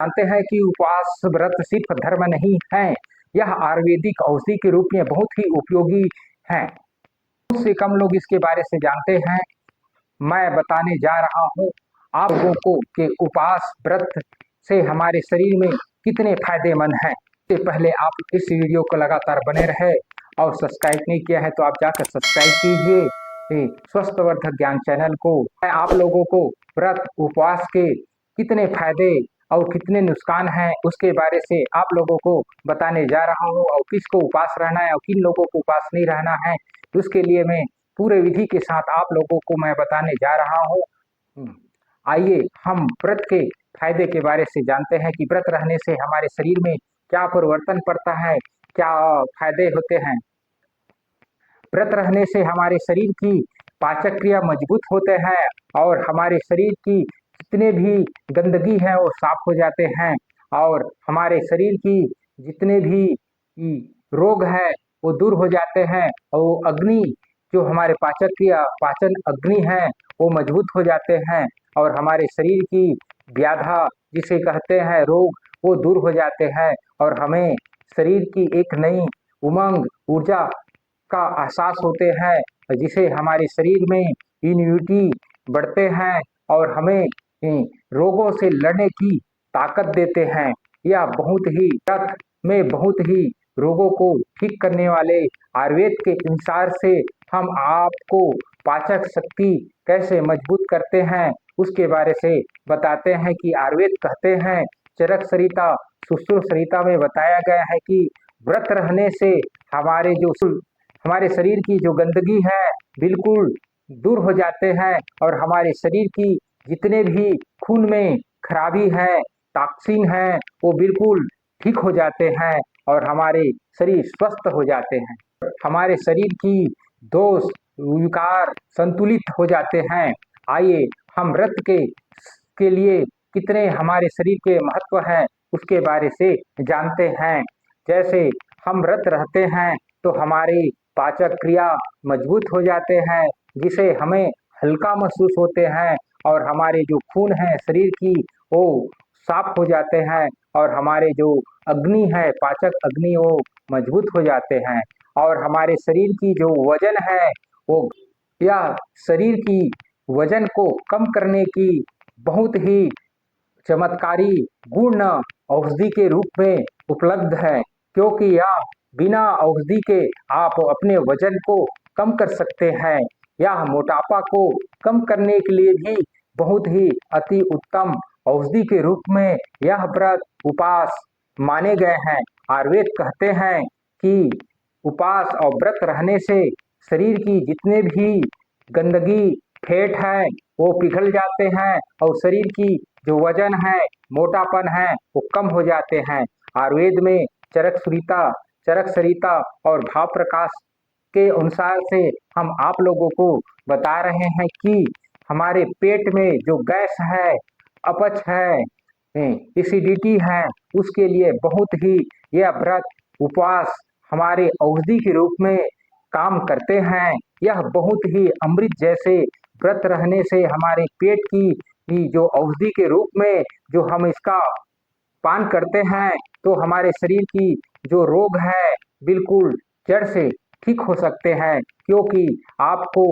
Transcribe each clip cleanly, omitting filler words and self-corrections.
जानते हैं कि उपवास व्रत सिर्फ धर्म नहीं है, यह आयुर्वेदिक औषधि के रूप में बहुत ही उपयोगी है। बहुत से कम लोग इसके बारे से जानते हैं। मैं बताने जा रहा हूँ आप लोगों को कि उपवास व्रत से हमारे शरीर में कितने फायदेमंद हैं। इससे पहले आप इस वीडियो को लगातार बने रहे और सब्सक्राइब नहीं किया है तो आप जाकर सब्सक्राइब कीजिए स्वस्थवर्धक ज्ञान चैनल को। मैं आप लोगों को व्रत उपवास के कितने फायदे और कितने नुकसान हैं उसके बारे से आप लोगों को बताने जा रहा हूँ, और किसको उपवास रहना है और किन लोगों को उपवास नहीं रहना है उसके लिए मैं पूरे विधि के साथ आप लोगों को मैं बताने जा रहा हूँ। आइए हम व्रत के फायदे के बारे से जानते हैं कि व्रत रहने से हमारे शरीर में क्या परिवर्तन पड़ता है, क्या फायदे होते हैं। व्रत रहने से हमारे शरीर की पाचक क्रिया मजबूत होते हैं और हमारे शरीर की जितने भी गंदगी है वो साफ हो जाते हैं, और हमारे शरीर की जितने भी रोग है वो दूर हो जाते हैं, और वो अग्नि जो हमारे पाचक क्रिया पाचन अग्नि है वो मजबूत हो जाते हैं, और हमारे शरीर की व्याधा जिसे कहते हैं रोग वो दूर हो जाते हैं, और हमें शरीर की एक नई उमंग ऊर्जा का एहसास होते हैं जिसे हमारे शरीर में इम्यूनिटी बढ़ते हैं और हमें रोगों से लड़ने की ताकत देते हैं। यह बहुत ही व्रत में बहुत ही रोगों को ठीक करने वाले आयुर्वेद के अनुसार से हम आपको पाचक शक्ति कैसे मजबूत करते हैं उसके बारे से बताते हैं कि आयुर्वेद कहते हैं चरक सरिता सुश्रुत सरिता में बताया गया है कि व्रत रहने से हमारे शरीर की जो गंदगी है बिल्कुल दूर हो जाते हैं, और हमारे शरीर की जितने भी खून में खराबी है टॉक्सिन है वो बिल्कुल ठीक हो जाते हैं और हमारे शरीर स्वस्थ हो जाते हैं। हमारे शरीर की दोष विकार संतुलित हो जाते हैं। आइए हम व्रत के लिए कितने हमारे शरीर के महत्व है उसके बारे से जानते हैं। जैसे हम व्रत रहते हैं तो हमारी पाचक क्रिया मजबूत हो जाते हैं जिसे हमें हल्का महसूस होते हैं, और हमारे जो खून है शरीर की वो साफ हो जाते हैं, और हमारे जो अग्नि है पाचक अग्नि वो मजबूत हो जाते हैं, और हमारे शरीर की जो वजन है वो या शरीर की वजन को कम करने की बहुत ही चमत्कारी गुण औषधि के रूप में उपलब्ध है, क्योंकि यह बिना औषधि के आप अपने वजन को कम कर सकते हैं। यह मोटापा को कम करने के लिए भी बहुत ही अति उत्तम औषधि के रूप में यह व्रत उपवास माने गए हैं। आयुर्वेद कहते हैं कि उपवास और व्रत रहने से शरीर की जितने भी गंदगी फैट है वो पिघल जाते हैं, और शरीर की जो वजन है मोटापन है वो कम हो जाते हैं। आयुर्वेद में चरक सरिता और भाव प्रकाश के अनुसार से हम आप लोगों को बता रहे हैं कि हमारे पेट में जो गैस है अपच है एसिडिटी है उसके लिए बहुत ही यह व्रत उपवास हमारे औषधि के रूप में काम करते हैं। यह बहुत ही अमृत जैसे व्रत रहने से हमारे पेट की जो औषधि के रूप में जो हम इसका पान करते हैं तो हमारे शरीर की जो रोग है बिल्कुल जड़ से ठीक हो सकते हैं, क्योंकि आपको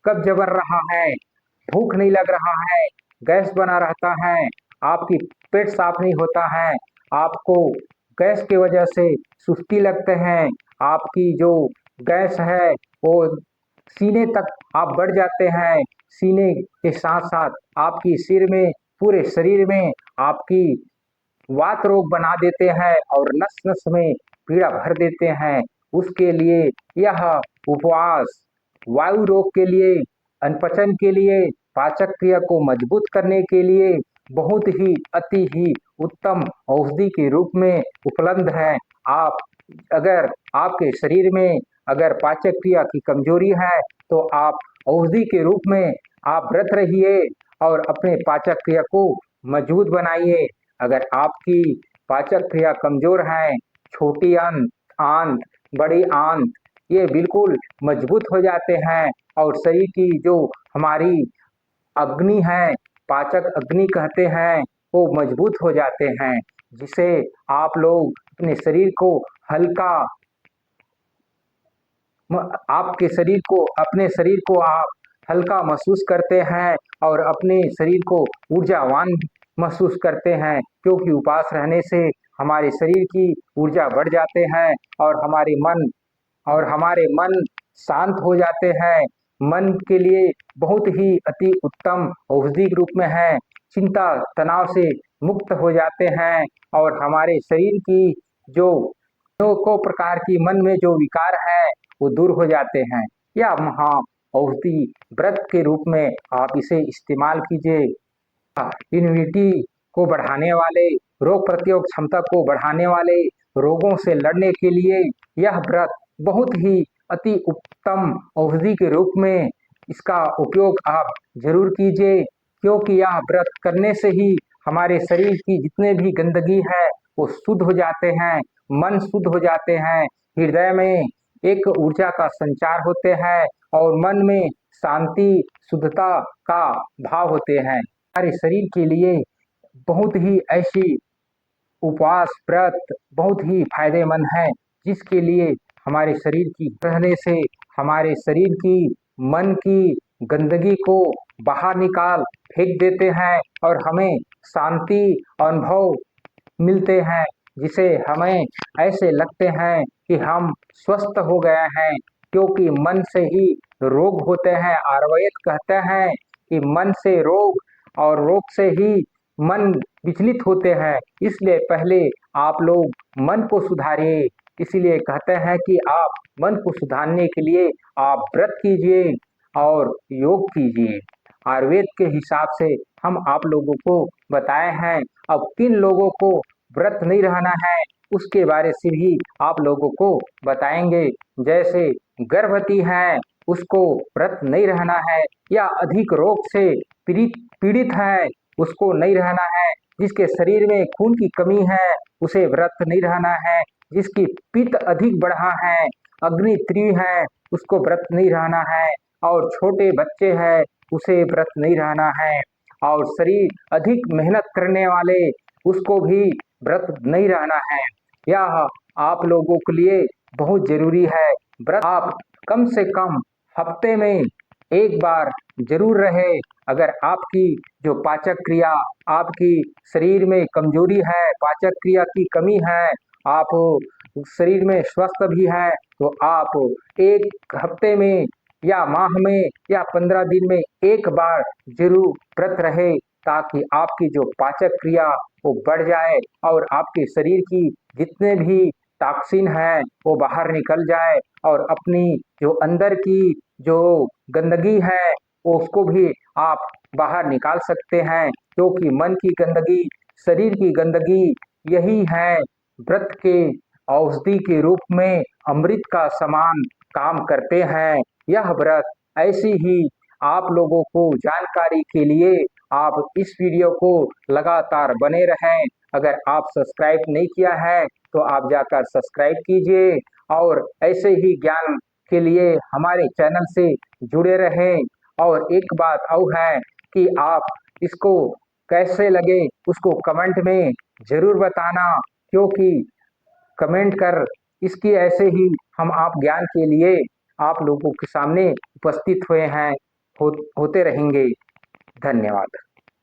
कब्ज बढ़ रहा है, भूख नहीं लग रहा है, गैस बना रहता है, आपकी पेट साफ नहीं होता है, आपको गैस की वजह से सुस्ती लगते हैं, आपकी जो गैस है वो सीने तक आप बढ़ जाते हैं, सीने के साथ साथ आपकी सिर में पूरे शरीर में आपकी वात रोग बना देते हैं और नस नस में पीड़ा भर देते हैं। उसके लिए यह उपवास वायु रोग के लिए, अनपचन के लिए, पाचक क्रिया को मजबूत करने के लिए बहुत ही अति ही उत्तम औषधि के रूप में उपलब्ध है। आप अगर आपके शरीर में अगर पाचक क्रिया की कमजोरी है तो आप औषधि के रूप में आप व्रत रहिए और अपने पाचक क्रिया को मजबूत बनाइए। अगर आपकी पाचक क्रिया कमजोर है, छोटी आंत बड़ी आंत ये बिल्कुल मजबूत हो जाते हैं, और शरीर की जो हमारी अग्नि है पाचक अग्नि कहते हैं वो मजबूत हो जाते हैं, जिसे आप लोग अपने शरीर को हल्का आपके शरीर को अपने शरीर को आप हल्का महसूस करते हैं और अपने शरीर को ऊर्जावान महसूस करते हैं, क्योंकि उपवास रहने से हमारे शरीर की ऊर्जा बढ़ जाते हैं और हमारे मन शांत हो जाते हैं। मन के लिए बहुत ही अति उत्तम औषधि के रूप में है। चिंता तनाव से मुक्त हो जाते हैं और हमारे शरीर की जो को प्रकार की मन में जो विकार है वो दूर हो जाते हैं। या महा औषधि व्रत के रूप में आप इसे इस्तेमाल कीजिए। इम्यूनिटी को बढ़ाने वाले, रोग प्रतिरोधक क्षमता को बढ़ाने वाले, रोगों से लड़ने के लिए यह व्रत बहुत ही अति उत्तम औषधि के रूप में इसका उपयोग आप जरूर कीजिए, क्योंकि यह व्रत करने से ही हमारे शरीर की जितने भी गंदगी है वो शुद्ध हो जाते हैं, मन शुद्ध हो जाते हैं, हृदय में एक ऊर्जा का संचार होते हैं और मन में शांति शुद्धता का भाव होते हैं। हमारे शरीर के लिए बहुत ही ऐसी उपवास व्रत बहुत ही फायदेमंद है, जिसके लिए हमारे शरीर की रहने से हमारे शरीर की मन की गंदगी को बाहर निकाल फेंक देते हैं और हमें शांति अनुभव मिलते हैं, जिसे हमें ऐसे लगते हैं कि हम स्वस्थ हो गए हैं, क्योंकि मन से ही रोग होते हैं। आयुर्वेद कहते हैं कि मन से रोग और रोग से ही मन विचलित होते हैं, इसलिए पहले आप लोग मन को सुधारिए। इसीलिए कहते हैं कि आप मन को सुधारने के लिए आप व्रत कीजिए और योग कीजिए। आयुर्वेद के हिसाब से हम आप लोगों को बताए हैं। अब किन लोगों को व्रत नहीं रहना है उसके बारे से भी आप लोगों को बताएंगे। जैसे गर्भवती है उसको व्रत नहीं रहना है, या अधिक रोग से पीड़ित है उसको नहीं रहना है, जिसके शरीर में खून की कमी है उसे व्रत नहीं रहना है, जिसकी पित्त अधिक बढ़ा है, अग्नि तीव्र है उसको व्रत नहीं रहना है, और छोटे बच्चे हैं उसे व्रत नहीं रहना है, और शरीर अधिक मेहनत करने वाले उसको भी व्रत नहीं रहना है। यह आप लोगों के लिए बहुत जरूरी है। व्रत आप कम से कम हफ्ते में एक बार जरूर रहे। अगर आपकी जो पाचक क्रिया, आपकी शरीर में कमजोरी है, पाचक क्रिया की कमी है, आप शरीर में स्वस्थ भी है, तो आप एक हफ्ते में या माह में या 15 दिन में एक बार जरूर व्रत रहे, ताकि आपकी जो पाचक क्रिया वो बढ़ जाए और आपके शरीर की जितने भी टॉक्सिन है वो बाहर निकल जाए, और अपनी जो अंदर की जो गंदगी है उसको भी आप बाहर निकाल सकते हैं, क्योंकि मन की गंदगी, शरीर की गंदगी यही है व्रत के औषधि के रूप में अमृत का समान काम करते हैं। यह व्रत ऐसी ही आप लोगों को जानकारी के लिए आप इस वीडियो को लगातार बने रहें। अगर आप सब्सक्राइब नहीं किया है तो आप जाकर सब्सक्राइब कीजिए, और ऐसे ही ज्ञान के लिए हमारे चैनल से जुड़े रहें। और एक बात और है कि आप इसको कैसे लगे उसको कमेंट में जरूर बताना, क्योंकि कमेंट कर इसकी ऐसे ही हम आप ज्ञान के लिए आप लोगों के सामने उपस्थित हुए हैं, होते रहेंगे। धन्यवाद।